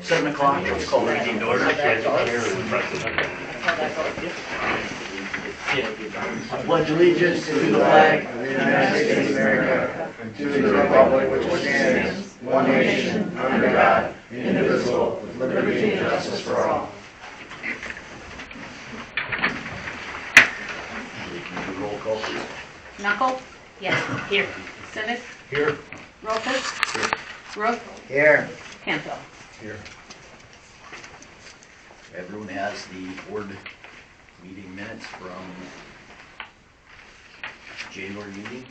7 o'clock, let's call the meeting to order. I pledge allegiance to the flag of the United States of America and to the republic which stands, one nation, under God, indivisible, with liberty and justice for all. Roll call, please. Knuckle? Yes. Here. Simmons? Here. Rokas? Here. Rook? Here. Campbell? Here. Everyone has the board meeting minutes from January meeting.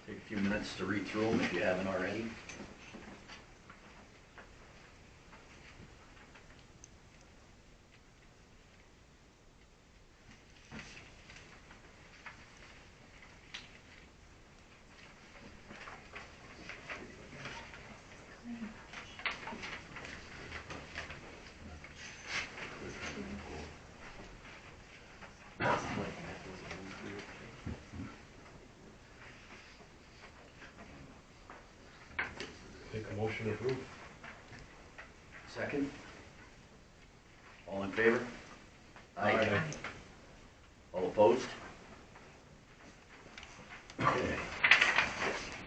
Take a few minutes to read through them if you haven't already. Make a motion to approve. Second. All in favor? Aye. All opposed? Okay.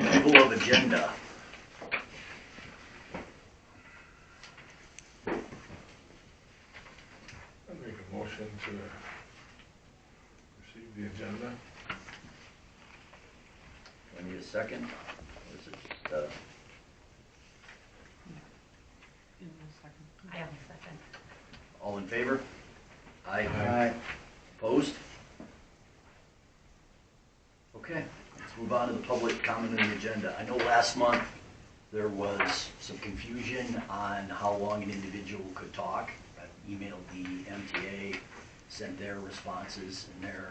Approval of agenda. I'll make a motion to receive the agenda. I need a second. Or is it just, I have a second. all in favor? Aye. Aye. Opposed? Okay, let's move on to the public comment on the agenda. I know last month there was some confusion on how long an individual could talk. I emailed the MTA, sent their responses and their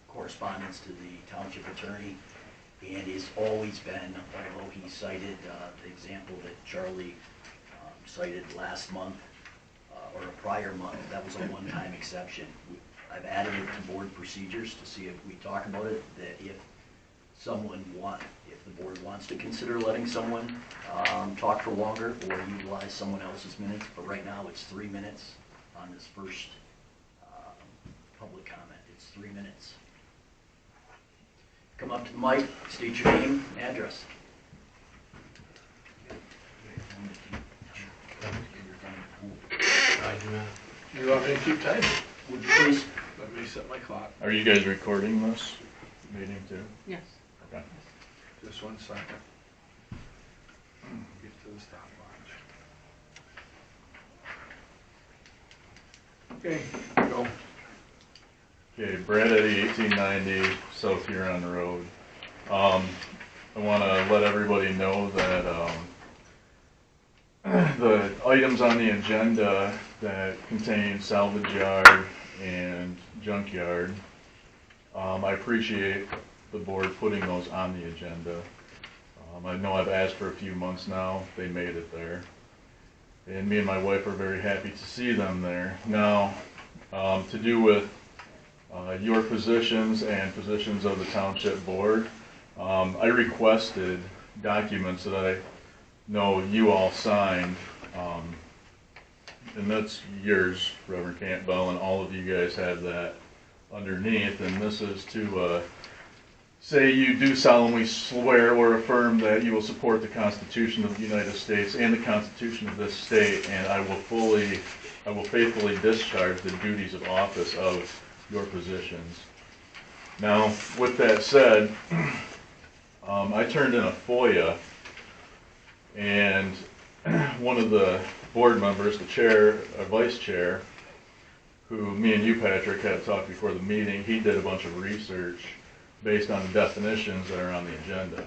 correspondence to the township attorney, and it's always been, although he cited the example that Charlie cited last month, or a prior month, that was a one-time exception. I've added it to board procedures to see if we talk about it, that if the board wants to consider letting someone talk for longer or utilize someone else's minutes, but right now it's 3 minutes on this first public comment. It's 3 minutes. Come up to the mic, state your name, address. I do not. You want me to keep time? Would you please? Let me set my clock. Are you guys recording this meeting too? Yes. Okay. Just 1 second. Get to the stopwatch. Okay, go. Okay, Brad Eddy, 1890 South Huron Road. I want to let everybody know that the items on the agenda that contain salvage yard and junkyard, I appreciate the board putting those on the agenda. I know I've asked for a few months now, they made it there. And me and my wife are very happy to see them there. Now, to do with your positions and positions of the township board, I requested documents that I know you all signed, and that's yours, Reverend Campbell, and all of you guys have that underneath, and this is to say you do solemnly swear or affirm that you will support the Constitution of the United States and the Constitution of this state, and I will faithfully discharge the duties of office of your positions. Now, with that said, I turned in a FOIA, and one of the board members, the chair or vice chair, who me and you, Patrick, had talked before the meeting, he did a bunch of research based on the definitions that are on the agenda.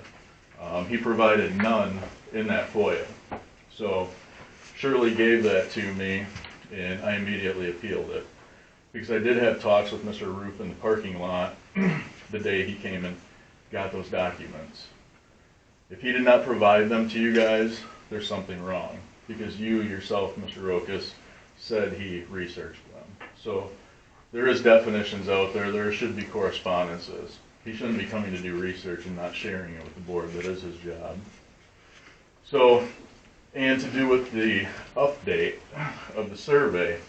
He provided none in that FOIA. So Shirley gave that to me, and I immediately appealed it. Because I did have talks with Mr. Roof in the parking lot the day he came and got those documents. If he did not provide them to you guys, there's something wrong. Because you yourself, Mr. Rokas, said he researched them. So there is definitions out there. There should be correspondences. He shouldn't be coming to do research and not sharing it with the board. That is his job. So, and to do with the update of the survey,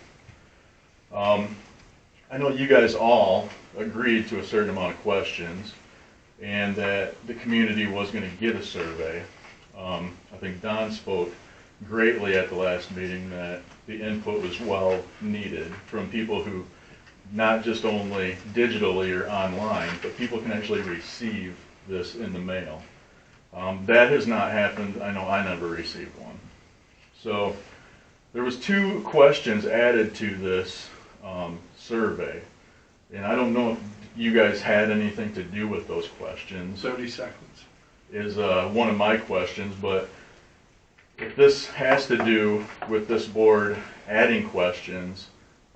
I know you guys all agreed to a certain amount of questions and that the community was going to get a survey. I think Don spoke greatly at the last meeting that the input was well needed from people who not just only digitally or online, but people can actually receive this in the mail. That has not happened. I know I never received one. So there was 2 questions added to this survey, and I don't know if you guys had anything to do with those questions. 30 seconds. Is one of my questions, but if this has to do with this board adding questions,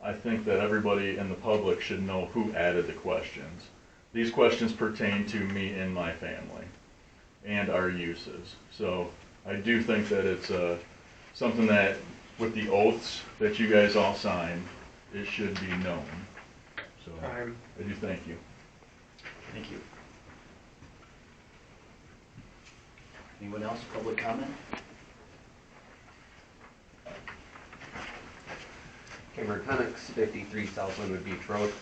I think that everybody in the public should know who added the questions. These questions pertain to me and my family and our uses. So I do think that it's something that with the oaths that you guys all signed, it should be known. So I do thank you. Thank you. Anyone else, public comment? Cameron Penix, 53 South Linwood Beach Road.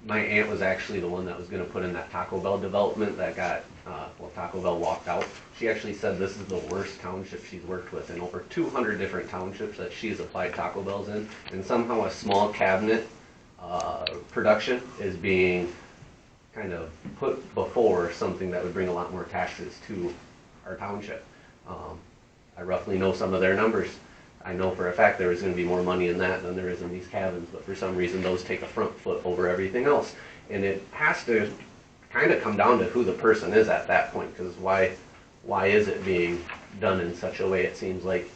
My aunt was actually the one that was going to put in that Taco Bell development that got, well, Taco Bell walked out. She actually said this is the worst township she's worked with in over 200 different townships that she's applied Taco Bells in, and somehow a small cabinet production is being kind of put before something that would bring a lot more taxes to our township. I roughly know some of their numbers. I know for a fact there is going to be more money in that than there is in these cabins, but for some reason those take a front foot over everything else. And it has to kind of come down to who the person is at that point, because why is it being done in such a way, it seems like.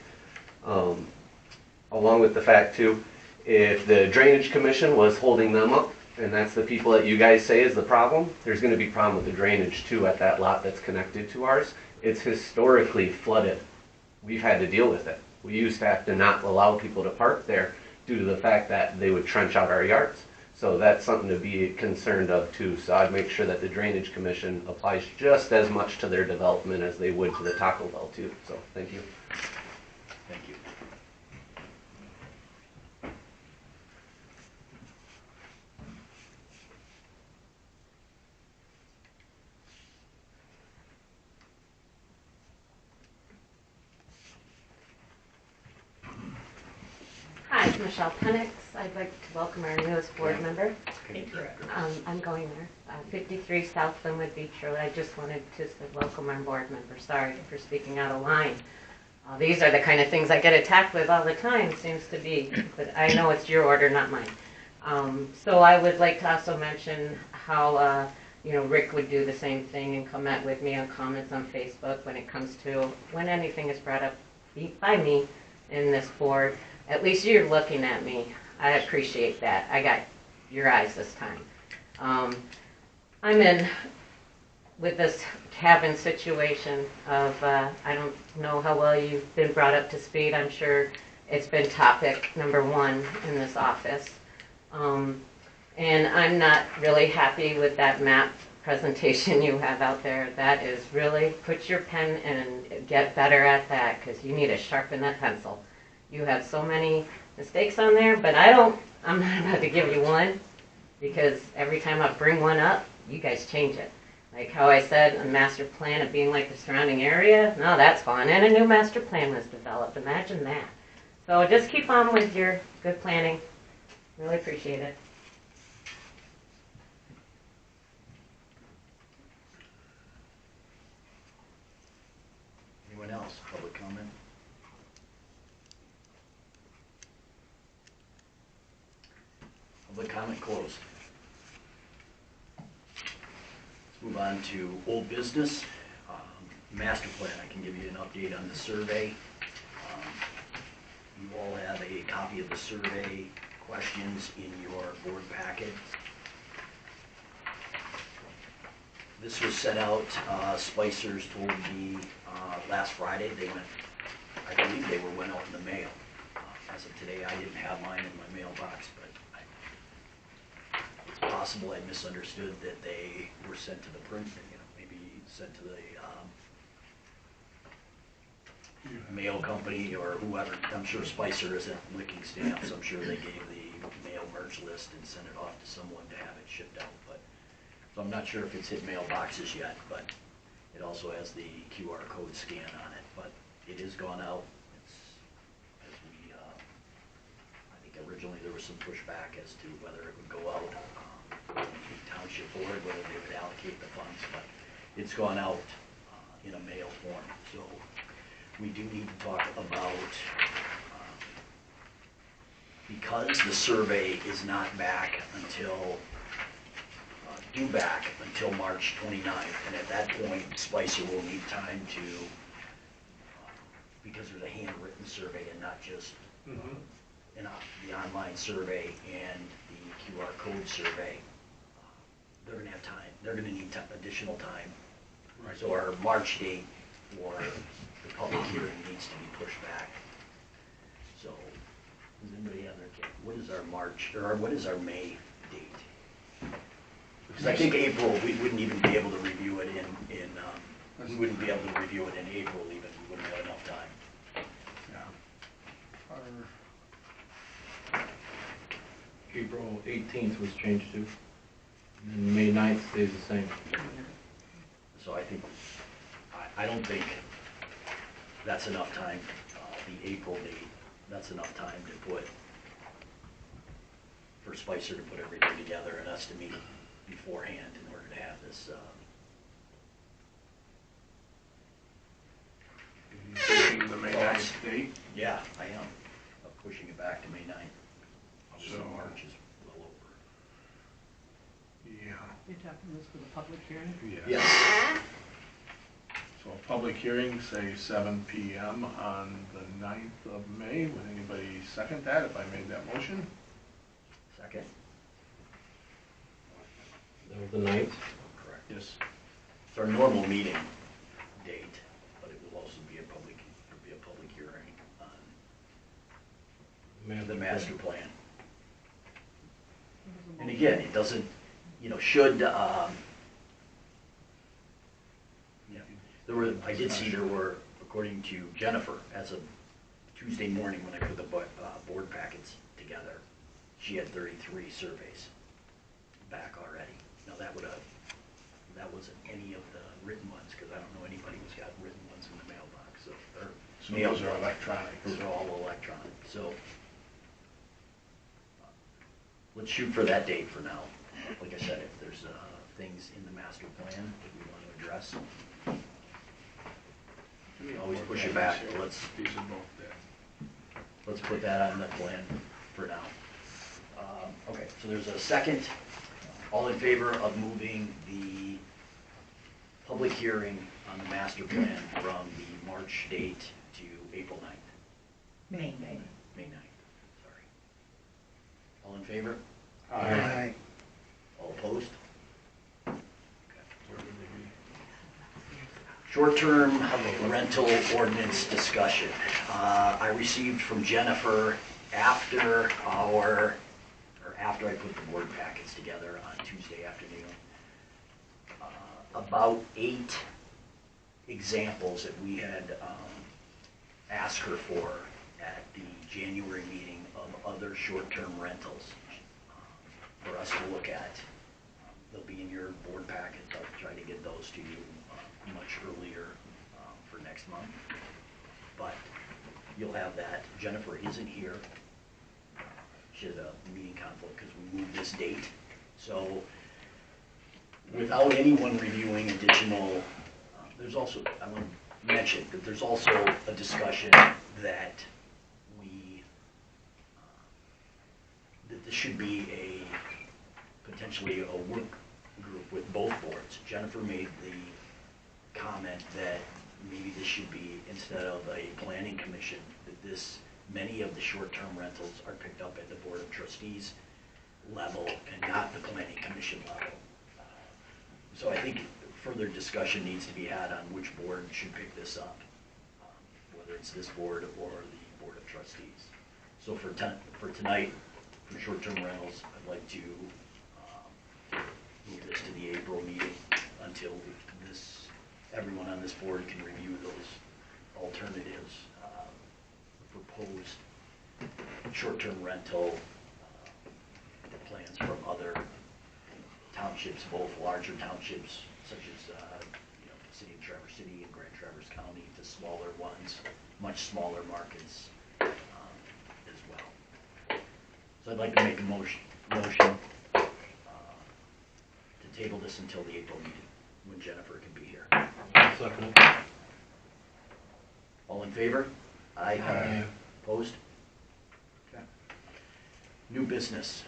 Along with the fact too, if the Drainage Commission was holding them up, and that's the people that you guys say is the problem, there's going to be a problem with the drainage too at that lot that's connected to ours. It's historically flooded. We've had to deal with it. We used to have to not allow people to park there due to the fact that they would trench out our yards. So that's something to be concerned of too. So I'd make sure that the Drainage Commission applies just as much to their development as they would to the Taco Bell too. So thank you. Thank you. Hi, it's Michelle Penix. I'd like to welcome our newest board member. Thank you. I'm going there. 53 South Linwood Beach Road. I just wanted to welcome our board member. Sorry for speaking out of line. These are the kind of things I get attacked with all the time, seems to be. But I know it's your order, not mine. So I would like to also mention how Rick would do the same thing and comment with me on comments on Facebook when it comes to when anything is brought up by me in this board. At least you're looking at me. I appreciate that. I got your eyes this time. I'm in with this cabin situation of, I don't know how well you've been brought up to speed. I'm sure it's been topic #1 in this office. And I'm not really happy with that map presentation you have out there. That is really, put your pen and get better at that, because you need to sharpen that pencil. You have so many mistakes on there, but I'm not about to give you one, because every time I bring one up, you guys change it. Like how I said, a master plan of being like the surrounding area, no, that's gone, and a new master plan was developed. Imagine that. So just keep on with your good planning. Really appreciate it. Anyone else, public comment? Public comment closed. Let's move on to old business. Master plan, I can give you an update on the survey. You all have a copy of the survey questions in your board packet. This was sent out, Spicers told me last Friday, I believe they went out in the mail. As of today, I didn't have mine in my mailbox, but possible I misunderstood that they were sent to the print, maybe sent to the mail company or whoever. I'm sure Spicer isn't licking stamps. I'm sure they gave the mail merge list and sent it off to someone to have it shipped out. But so I'm not sure if it's hit mailboxes yet, but it also has the QR code scan on it. But it is gone out. It's, as we, I think originally there was some pushback as to whether it would go out the township board, whether they would allocate the funds, but it's gone out in a mail form. So we do need to talk about, because the survey is not back until, due back until March 29th, and at that point, Spicer will need time to, because there's a handwritten survey and not just the online survey and the QR code survey, they're gonna have time, they're gonna need additional time. Right. So our March date for the public hearing needs to be pushed back. So, does anybody have their, what is our March, or what is our May date? Because I think April, we wouldn't even be able to review it we wouldn't be able to review it in April even, we wouldn't have enough time. Yeah. Our April 18th was changed to, and May 9th stays the same. So I think, I don't think that's enough time, the April date, that's enough time to put, for Spicer to put everything together and us to meet beforehand in order to have this, Pushing the May 9th date, yeah, I am, pushing it back to May 9th. So So- March is well over. yeah. You're talking this for the public hearing? Yes, So a public hearing, say 7 PM on the 9th of May. Would anybody second that if I made that motion? second, That was the 9th. correct. Yes. It's our normal meeting date, but it will also be a public hearing on the master plan. And again, it doesn't, should, I did see there were, according to Jennifer, as of Tuesday morning when I put the board packets together, she had 33 surveys back already. Now that wasn't any of the written ones, because I don't know anybody who's got written ones in the mailbox, So those are electronic. those are all electronic, so let's shoot for that date for now. Like I said, if there's things in the master plan that we want to address, we always push it back, but These are both dead. let's put that on the plan for now. Okay, so there's a second. All in favor of moving the public hearing on the master plan from the March date to April 9th? May. May 9th, sorry. All in favor? Aye. All opposed? Short-term rental ordinance discussion. I received from Jennifer after I put the board packets together on Tuesday afternoon, about 8 examples that we had asked her for at the January meeting of other short-term rentals for us to look at. They'll be in your board packets. I'll try to get those to you much earlier for next month. But you'll have that. Jennifer isn't here. She had a meeting conflict because we moved this date. So without anyone reviewing additional, there's also, I want to mention that there's also a discussion that that this should be potentially a work group with both boards. Jennifer made the comment that maybe this should be, instead of a planning commission, that many of the short-term rentals are picked up at the board of trustees level and not the planning commission level. So I think further discussion needs to be had on which board should pick this up, whether it's this board or the board of trustees. So for tonight, for short-term rentals, I'd like to until everyone on this board can review those alternatives. Proposed short-term rental plans from other townships, both larger townships such as the city of Traverse City and Grand Traverse County, to smaller ones, much smaller markets as well. So I'd like to make a motion to table this until the April meeting when Jennifer can be here. Second. All in favor? Aye. Aye. Opposed? Okay. New business.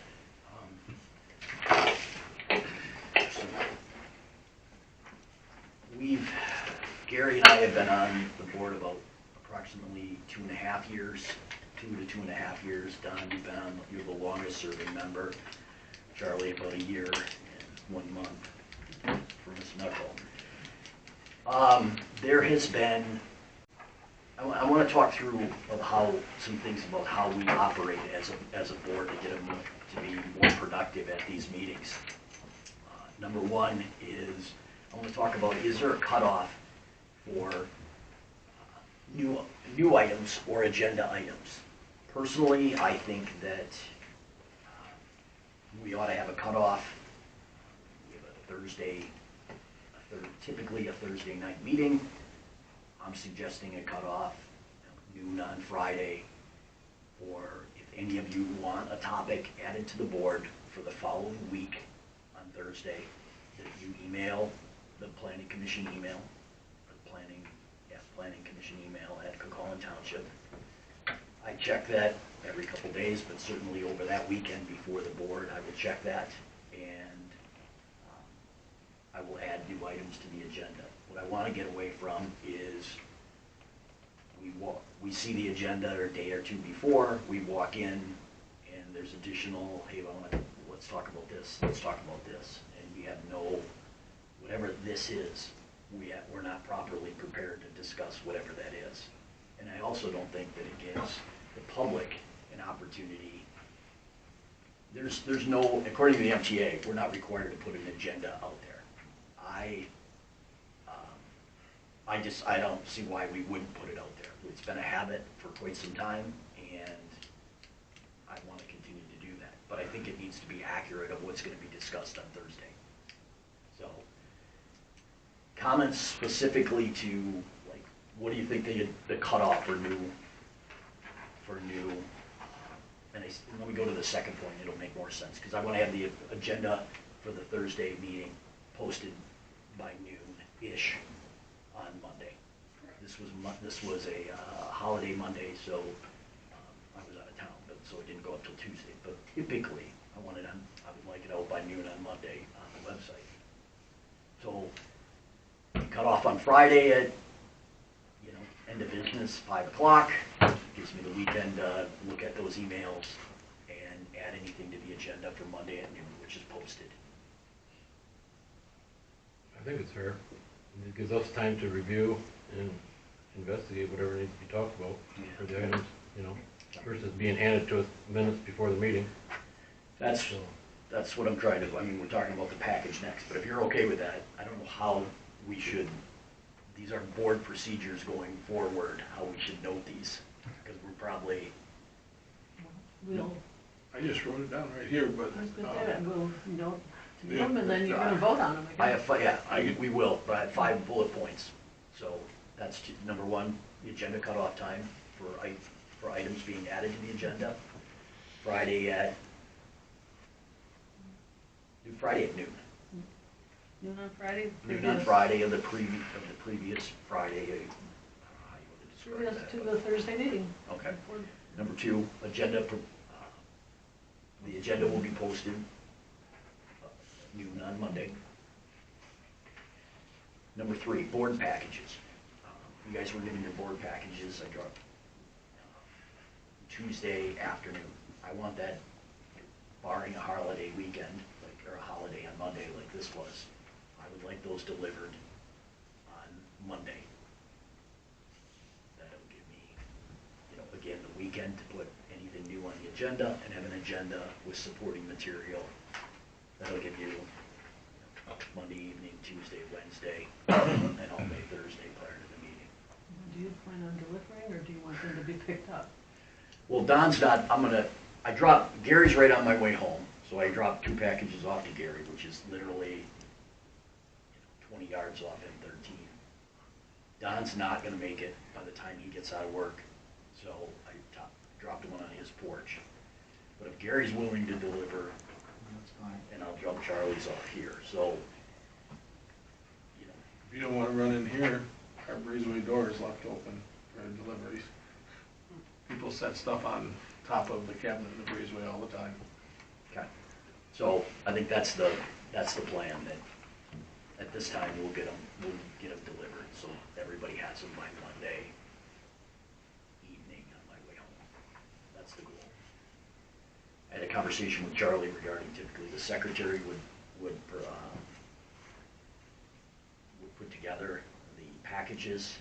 Gary and I have been on the board about approximately 2.5 years, 2 to 2.5 years. Don, you're the longest serving member. Charlie, about a year and 1 month for Ms. Knuckle. There has been, I want to talk through some things about how we operate as a board to get them to be more productive at these meetings. Number one is, I want to talk about, is there a cutoff for new items or agenda items? Personally, I think that we ought to have a cutoff. We have typically a Thursday night meeting. I'm suggesting a cutoff noon on Friday, or if any of you want a topic added to the board for the following week on Thursday, that you email the Planning Commission email, Planning Commission email at Coquitlam Township. I check that every couple days, but certainly over that weekend before the board, I will check that, and I will add new items to the agenda. What I want to get away from is we see the agenda a day or two before, we walk in, and there's additional, hey, let's talk about this, let's talk about this, and we have whatever this is, we're not properly prepared to discuss whatever that is. And I also don't think that it gives the public an opportunity. There's no, according to the MTA, we're not required to put an agenda out there. I don't see why we wouldn't put it out there. It's been a habit for quite some time, and I want to continue to do that. But I think it needs to be accurate of what's going to be discussed on Thursday. So, comments specifically to, like, what do you think the cutoff for new, and let me go to the second point, it'll make more sense, because I want to have the agenda for the Thursday meeting posted by noon-ish on Monday. This was a holiday Monday, so I was out of town, so it didn't go up till Tuesday. But typically, I would like it out by noon on Monday on the website. So cut off on Friday at end of business, 5 o'clock. Gives me the weekend to look at those emails and add anything to the agenda for Monday at noon, which is posted. I think it's fair. It gives us time to review and investigate whatever needs to be talked about for the items, versus being handed to us minutes before the meeting. That's what I'm trying to do. I mean, we're talking about the package next, but if you're okay with that, I don't know how we should, these are board procedures going forward, how we should note these, because we're probably... I just wrote it down right here, but. I was going to say that, we'll note to them, and then you're going to vote on them, I guess. We will, but I have 5 bullet points. So that's number 1, the agenda cutoff time for items being added to the agenda. Friday at noon. Noon on Friday? Noon on Friday of the previous Friday. How you want to describe To that? the Thursday meeting. Okay. Number 2, the agenda will be posted noon on Monday. Number 3, board packages. You guys were given your board packages, I dropped Tuesday afternoon. I want that, barring a holiday weekend, or a holiday on Monday like this was, I would like those delivered on Monday. That'll give me, again, the weekend to put anything new on the agenda and have an agenda with supporting material. That'll give you Monday evening, Tuesday, Wednesday, and all day Thursday prior to the meeting. Do you plan on delivering, or do you want them to be picked up? Well, Don's not, Gary's right on my way home, so I dropped 2 packages off to Gary, which is literally 20 yards off M13. Don's not gonna make it by the time he gets out of work, so I dropped one on his porch. But if Gary's willing to deliver, that's fine, and I'll drop Charlie's off here, so, you know. If you don't wanna run in here, our breezeway door is left open for deliveries. People set stuff on top of the cabinet in the breezeway all the time. Okay. So I think that's the plan, that at this time we'll get them delivered, so everybody has them by Monday evening on my way home. That's the goal. I had a conversation with Charlie regarding typically the secretary would put together the packages,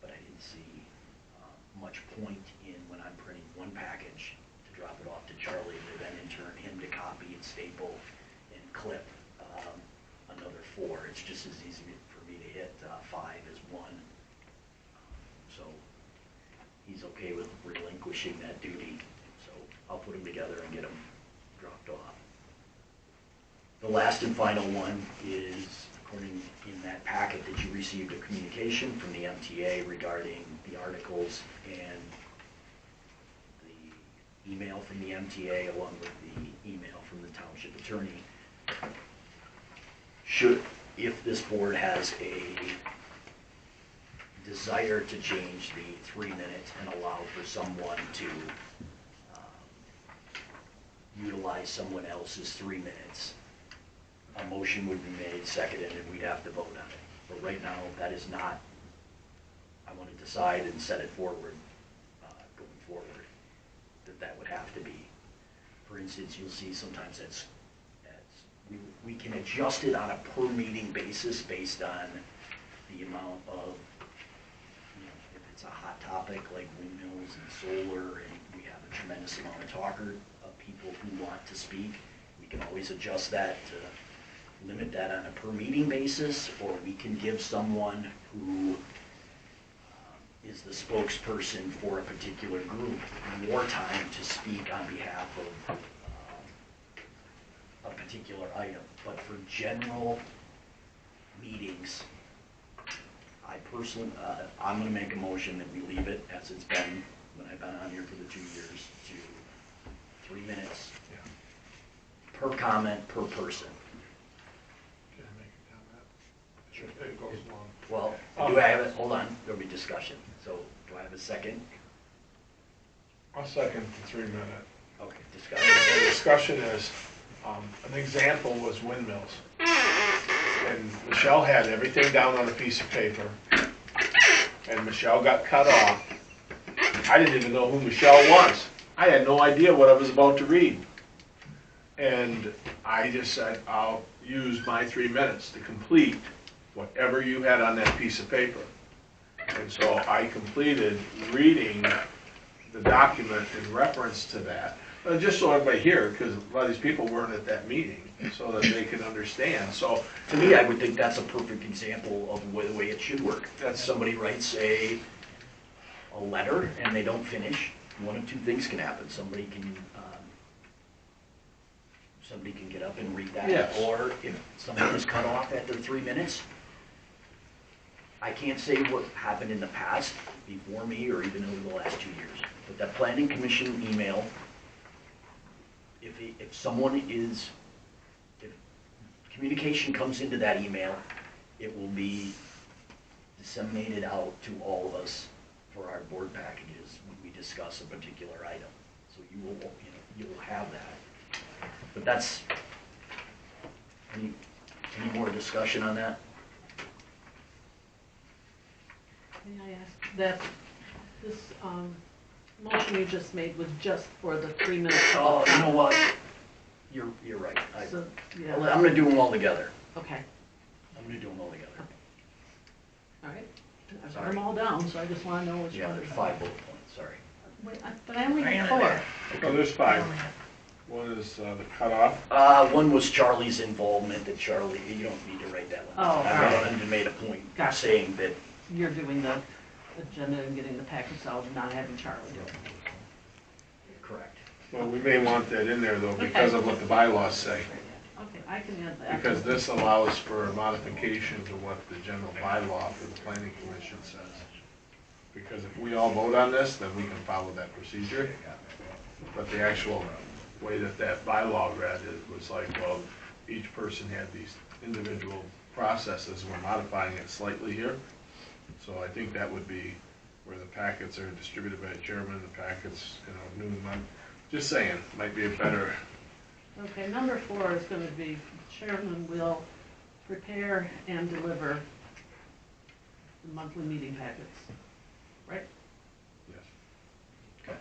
but I didn't see much point in when I'm printing one package to drop it off to Charlie, to then in turn him to copy and staple and clip another 4. It's just as easy for me to hit 5 as 1. So he's okay with relinquishing that duty. So I'll put them together and get them dropped off. The last and final one is, according in that packet that you received a communication from the MTA regarding the articles and the email from the MTA along with the email from the township attorney. If this board has a desire to change the 3 minutes and allow for someone to utilize someone else's 3 minutes, a motion would be made, seconded, and we'd have to vote on it. But right now, that is not, I want to decide and set it forward, going forward, that would have to be. For instance, you'll see sometimes we can adjust it on a per meeting basis based on the amount of, if it's a hot topic like windmills and solar, and we have a tremendous amount of people who want to speak, we can always adjust that to limit that on a per meeting basis, or we can give someone who is the spokesperson for a particular group more time to speak on behalf of a particular item. But for general meetings, I personally, I'm going to make a motion that we leave it as it's been when I've been on here for the 2 years, to 3 minutes per comment per person. Can I make a comment? Sure. It goes long. Well, do I have it? Hold on, there'll be discussion. So, do I have a second? I'll second the 3 minute. Okay, discussion. The discussion is, an example was windmills. And Michelle had everything down on a piece of paper. And Michelle got cut off. I didn't even know who Michelle was. I had no idea what I was about to read. And I just said, I'll use my 3 minutes to complete whatever you had on that piece of paper. And so I completed reading the document in reference to that. Just so everybody here, because a lot of these people weren't at that meeting, so that they can understand. So to me, I would think that's a perfect example of the way it should work. That somebody writes a letter and they don't finish. One of 2 things can happen. Somebody can get up and read that, yes. Or if somebody is cut off after 3 minutes, I can't say what happened in the past before me or even over the last 2 years. But that planning commission email, if communication comes into that email, it will be disseminated out to all of us for our board packages when we discuss a particular item. So you will have that. But that's, any more discussion on that? May I ask that this motion you just made was just for the 3 minutes? Oh, you know what? You're right. So, yeah. I'm going to do them all together. Okay, I'm going to do them all together. all right. I've got Sorry. them all down, so I just want to know which Yeah, one. there's 5 bullet points, sorry. Wait, but I only need 4. oh, there's 5. One is the cutoff. One was Charlie's involvement, that Charlie, you don't need to write that one. Oh, I all right. wrote and made a point Gotcha. saying that, You're doing the agenda and getting the packets out and not having Charlie do it. correct. Well, we may want that in there though because of what the bylaws say. Okay, I can add that. Because this allows for a modification to what the general bylaw for the planning commission says. Because if we all vote on this, then we can follow that procedure. But the actual way that that bylaw read, it was like, well, each person had these individual processes. We're modifying it slightly here. So I think that would be where the packets are distributed by the chairman, the packets, new month. Just saying, might be a better, Okay, number 4 is gonna be chairman will prepare and deliver the monthly meeting packets, right? yes. Okay.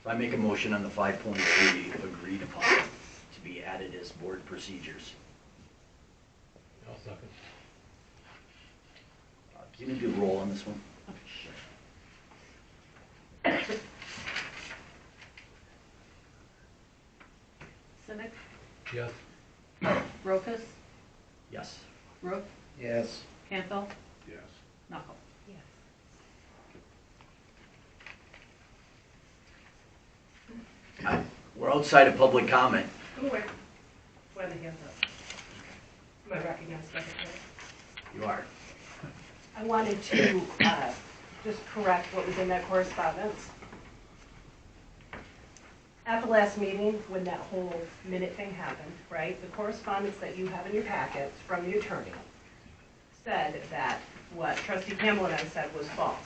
So I make a motion on the 5.3 agreed upon to be added as board procedures. I'll second. Can you do the roll on this one? Okay, sure. Senick, Yes. Rokas, Yes. Rook, Yes. Campbell, Yes. Knuckle. Yes. We're outside of public comment. I'm aware. Why the hands up? Am I recognized by the chair? You are. I wanted to just correct what was in that correspondence. At the last meeting, when that whole minute thing happened, right, the correspondence that you have in your packets from the attorney said that what trustee Campbell and I said was false.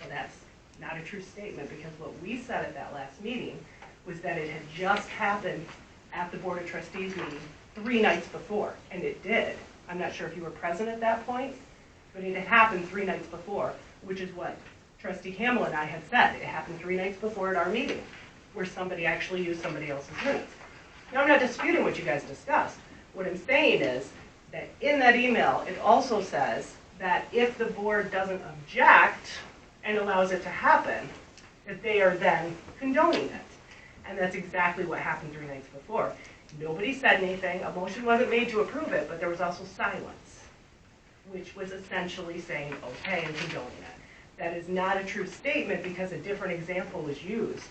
And that's not a true statement, because what we said at that last meeting was that it had just happened at the Board of Trustees meeting 3 nights before, and it did. I'm not sure if you were present at that point, but it had happened 3 nights before, which is what trustee Campbell and I had said. It happened 3 nights before at our meeting, where somebody actually used somebody else's minutes. Now, I'm not disputing what you guys discussed. What I'm saying is that in that email, it also says that if the board doesn't object and allows it to happen, that they are then condoning it. And that's exactly what happened 3 nights before. Nobody said anything, a motion wasn't made to approve it, but there was also silence, which was essentially saying okay and condoning it. That is not a true statement because a different example was used.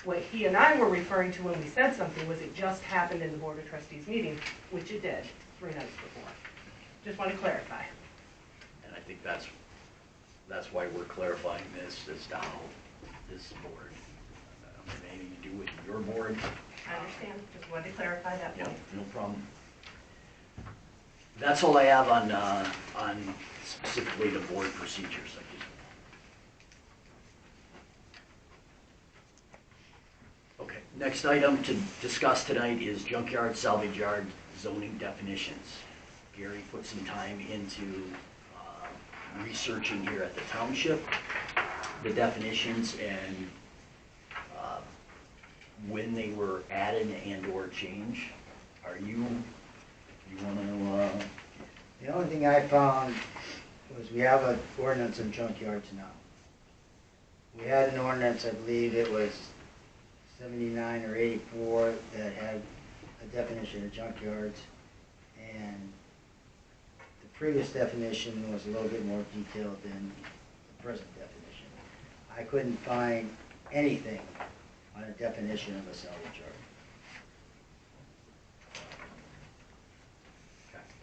What he and I were referring to when we said something was it just happened in the Board of Trustees meeting, which it did 3 nights before. Just want to clarify. And I think that's why we're clarifying this as to how this board, I don't have anything to do with your board. I understand, just wanted to clarify that Yeah, point. no problem. That's all I have on specifically the board procedures. Okay, next item to discuss tonight is junkyard, salvage yard zoning definitions. Gary put some time into researching here at the township the definitions and when they were added and or changed. You want to, The only thing I found was we have an ordinance on junkyards now. We had an ordinance, I believe it was 79 or 84, that had a definition of junkyards, and the previous definition was a little bit more detailed than the present definition. I couldn't find anything on a definition of a salvage yard.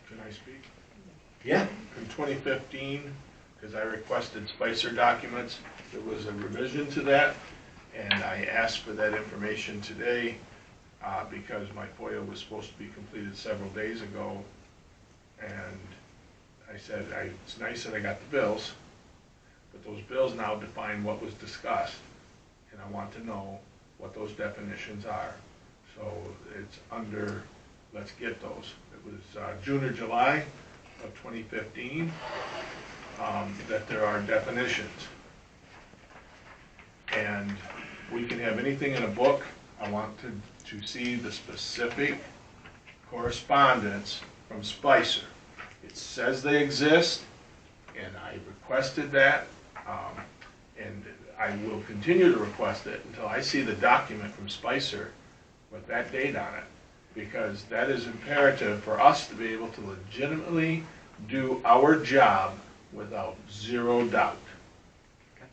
Can I speak? yeah, In 2015, because I requested Spicer documents, there was a revision to that, and I asked for that information today because my FOIA was supposed to be completed several days ago, and I said, it's nice that I got the bills, but those bills now define what was discussed, and I want to know what those definitions are. So it's under, let's get those. It was June or July of 2015 that there are definitions. And we can have anything in a book. I want to see the specific correspondence from Spicer. It says they exist, and I requested that. And I will continue to request it until I see the document from Spicer with that date on it, because that is imperative for us to be able to legitimately do our job without zero doubt. Okay.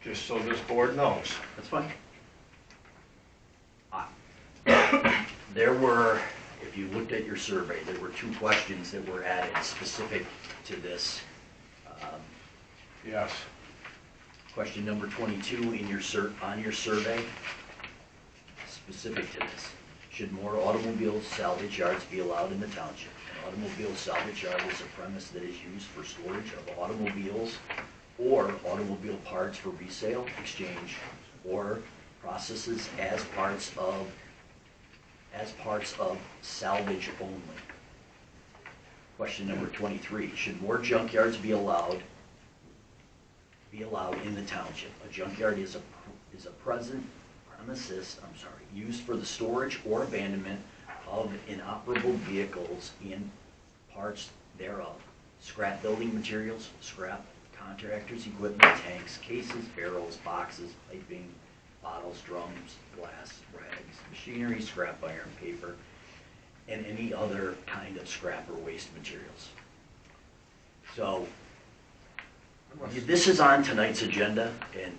Just so this board knows. That's fine. There were, if you looked at your survey, there were 2 questions that were added specific to this. Yes. Question number 22 in your on your survey, specific to this. Should more automobile salvage yards be allowed in the township? An automobile salvage yard is a premise that is used for storage of automobiles or automobile parts for resale, exchange, or processes as parts of salvage only. Question number 23, should more junkyards be allowed in the township? A junkyard is a premises, used for the storage or abandonment of inoperable vehicles and parts thereof. Scrap building materials, scrap contractors' equipment, tanks, cases, barrels, boxes, piping, bottles, drums, glass, rags, machinery, scrap iron, paper, and any other kind of scrap or waste materials. So, this is on tonight's agenda, and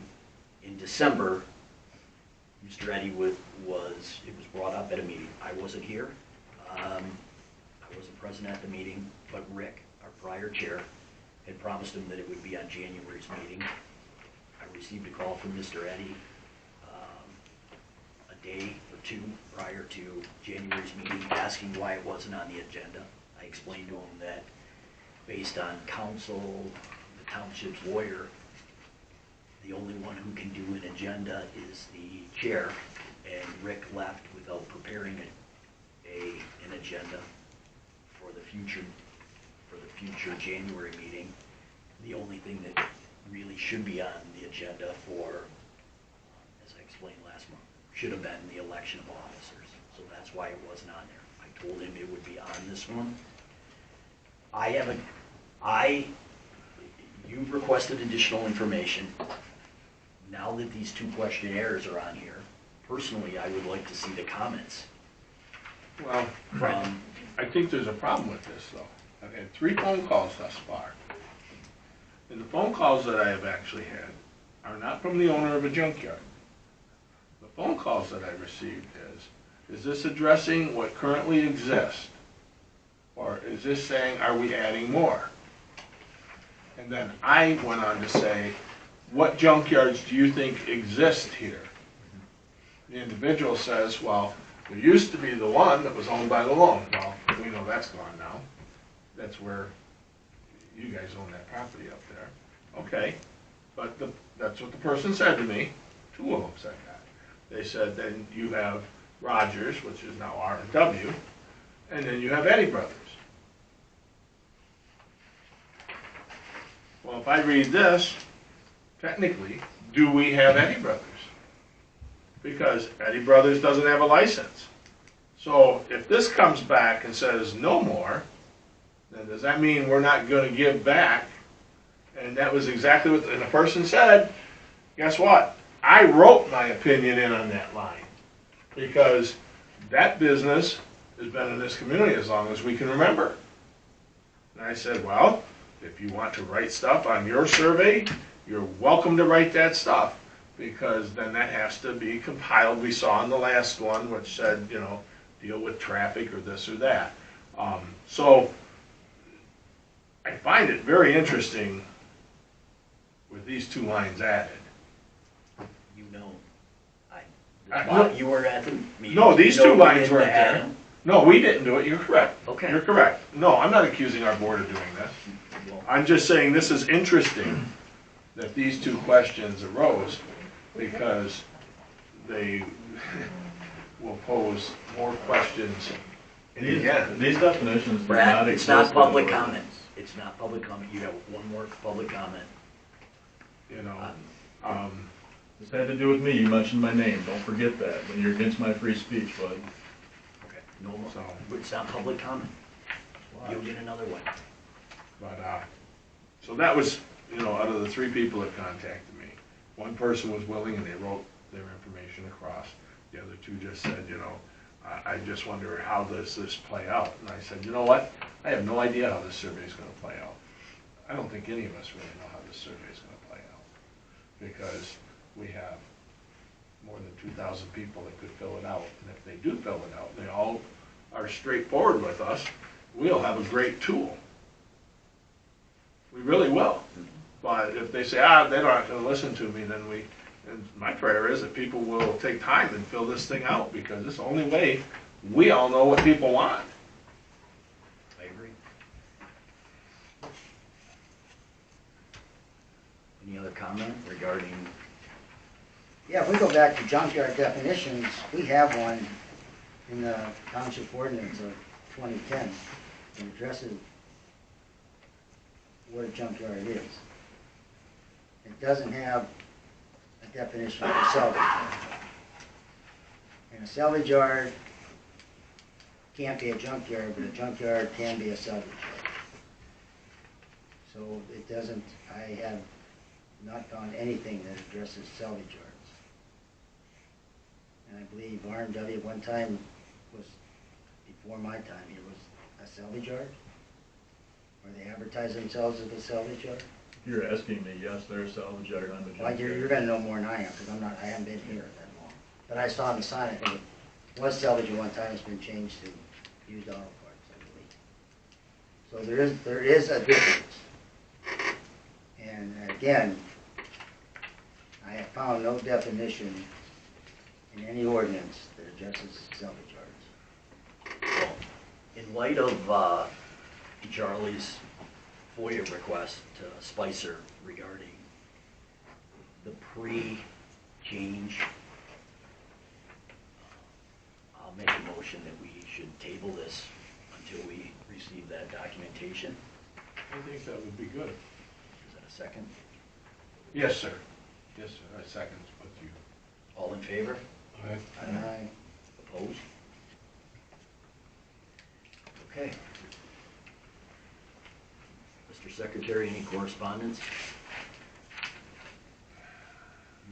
in December, Mr. Eddy it was brought up at a meeting. I wasn't here. I wasn't present at the meeting, but Rick, our prior chair, had promised him that it would be on January's meeting. I received a call from Mr. Eddy a day or 2 prior to January's meeting, asking why it wasn't on the agenda. I explained to him that based on counsel, the township's lawyer, the only one who can do an agenda is the chair, and Rick left without preparing an agenda for the future January meeting. The only thing that really should be on the agenda for, as I explained last month, should have been the election of officers. So that's why it wasn't on there. I told him it would be on this one. You've requested additional information. Now that these 2 questionnaires are on here, personally, I would like to see the comments. Well, I think there's a problem with this, though. I've had 3 phone calls thus far. And the phone calls that I have actually had are not from the owner of a junkyard. The phone calls that I received is this addressing what currently exists? Or is this saying, are we adding more? And then I went on to say, what junkyards do you think exist here? The individual says, well, there used to be the one that was owned by the loan. Well, we know that's gone now. That's where you guys own that property up there. Okay, but that's what the person said to me. 2 of them said that. They said, then you have Rogers, which is now R&W, and then you have Eddy Brothers. Well, if I read this, technically, do we have Eddy Brothers? Because Eddy Brothers doesn't have a license. So if this comes back and says no more, then does that mean we're not going to give back? And that was exactly what the person said. Guess what? I wrote my opinion in on that line, because that business has been in this community as long as we can remember. And I said, well, if you want to write stuff on your survey, you're welcome to write that stuff, because then that has to be compiled. We saw in the last one, which said, you know, deal with traffic or this or that. So I find it very interesting with these 2 lines added. You know, No. you were at the meeting. No, these You know 2 we lines didn't weren't add there. them. No, we didn't do it. You're correct. Okay. You're correct. No, I'm not accusing our board of doing this. Well, I'm just saying this is interesting that these 2 questions arose, because they will pose more questions in the end. These definitions do Brad, not it's exist. not in public the comment. ordinance. It's not public comment. You have one more public comment. You know, This had to do with me. You mentioned my name. Don't forget that when you're against my free speech, bud. Okay. No more. So- It's not public comment. You'll get another one. but, so that was, you know, out of the 3 people that contacted me. One person was willing and they wrote their information across. The other two just said, I just wonder how does this play out? And I said, you know what? I have no idea how this survey is gonna play out. I don't think any of us really know how this survey is gonna play out. Because we have more than 2,000 people that could fill it out. And if they do fill it out, they all are straightforward with us, we'll have a great tool. We really will. But if they say, they're not gonna listen to me, then and my prayer is that people will take time and fill this thing out, because it's the only way we all know what people want. I agree. Any other comment regarding, Yeah, if we go back to junkyard definitions, we have one in the township ordinance of 2010 that addresses what a junkyard is. It doesn't have a definition for salvage. And a salvage yard can't be a junkyard, but a junkyard can be a salvage yard. So it doesn't, I have not found anything that addresses salvage yards. And I believe RMW one time was, before my time, it was a salvage yard? Or they advertise themselves as a salvage yard? You're asking me, yes, there's salvage yard on the Well, junkyard. you're gonna know more than I am, because I haven't been here that long. But I saw on the sign, I think it was salvage at one time, it's been changed to used auto parts, I believe. So there is a difference. And again, I have found no definition in any ordinance that addresses salvage yards. well, in light of Charlie's FOIA request to Spicer regarding the pre-change, I'll make a motion that we should table this until we receive that documentation. I think that would be good. Is that a second? Yes, sir. Yes, sir. I second with you. All in favor? Aye. Aye. Opposed? Okay. Mr. Secretary, any correspondence?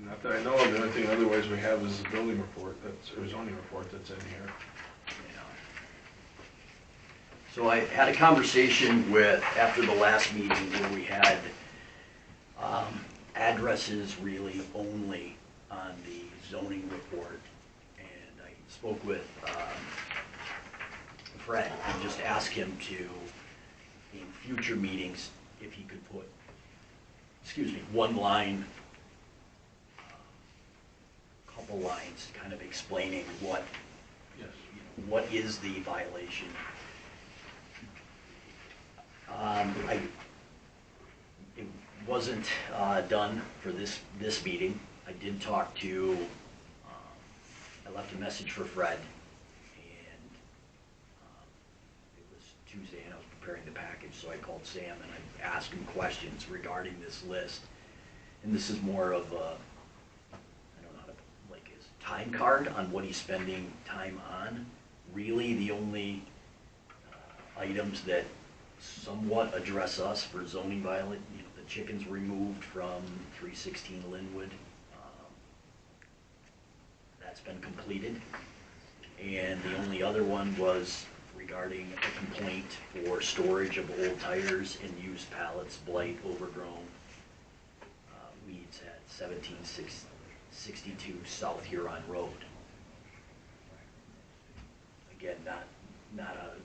Not that I know of. The only thing otherwise we have is the building report, or zoning report that's in here. Yeah. So I had a conversation with, after the last meeting, where we had addresses really only on the zoning report. And I spoke with Fred and just asked him to, in future meetings, if he could put, one line, couple lines, kind of explaining what, Yes. what is the violation. It wasn't done for this meeting. I did talk to, I left a message for Fred, and it was Tuesday and I was preparing the package, so I called Sam and I asked him questions regarding this list. And this is more of a, I don't know how to, like, his time card on what he's spending time on. Really, the only items that somewhat address us for zoning violation, the chickens removed from 316 Linwood. That's been completed. And the only other one was regarding a complaint for storage of old tires and used pallets, blight, overgrown weeds at 1762 South Huron Road. Again, not a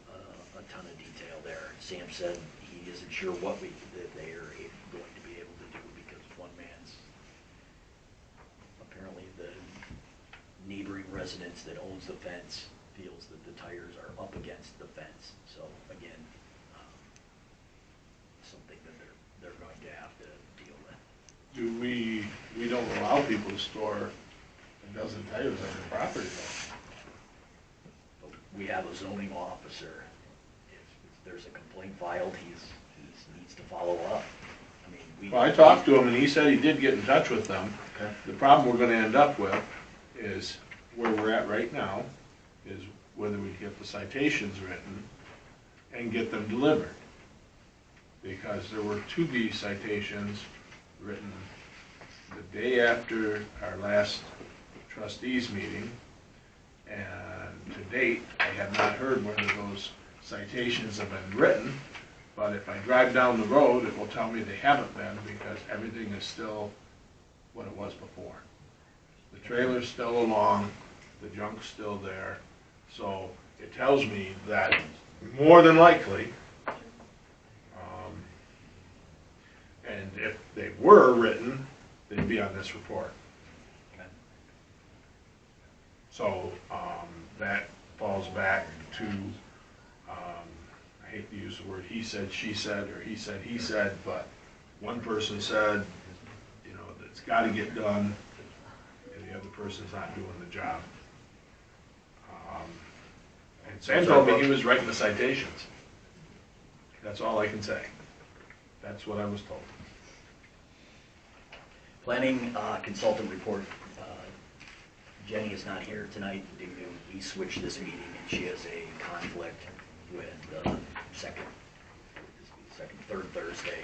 ton of detail there. Sam said he isn't sure what that they are going to be able to do, because one man's, apparently the neighboring residence that owns the fence feels that the tires are up against the fence. So again, something that they're going to have to deal with. We don't allow people to store a dozen tires on their property though. But we have a zoning officer. If there's a complaint filed, he needs to follow up. I mean, Well, I talked to him and he said he did get in touch with them. Okay. The problem we're gonna end up with is, where we're at right now, is whether we get the citations written and get them delivered. Because there were 2B citations written the day after our last trustees meeting, and to date, I have not heard whether those citations have been written, but if I drive down the road, it will tell me they haven't been, because everything is still what it was before. The trailer's still along, the junk's still there, so it tells me that more than likely, and if they were written, they'd be on this report. So, that falls back to, I hate to use the word he said, she said, or he said, he said, but one person said, you know, it's gotta get done, and the other person's not doing the job. And Sam told me he was writing the citations. That's all I can say. That's what I was told. Planning consultant report. Jenny is not here tonight due to, we switched this meeting and she has a conflict with the third Thursday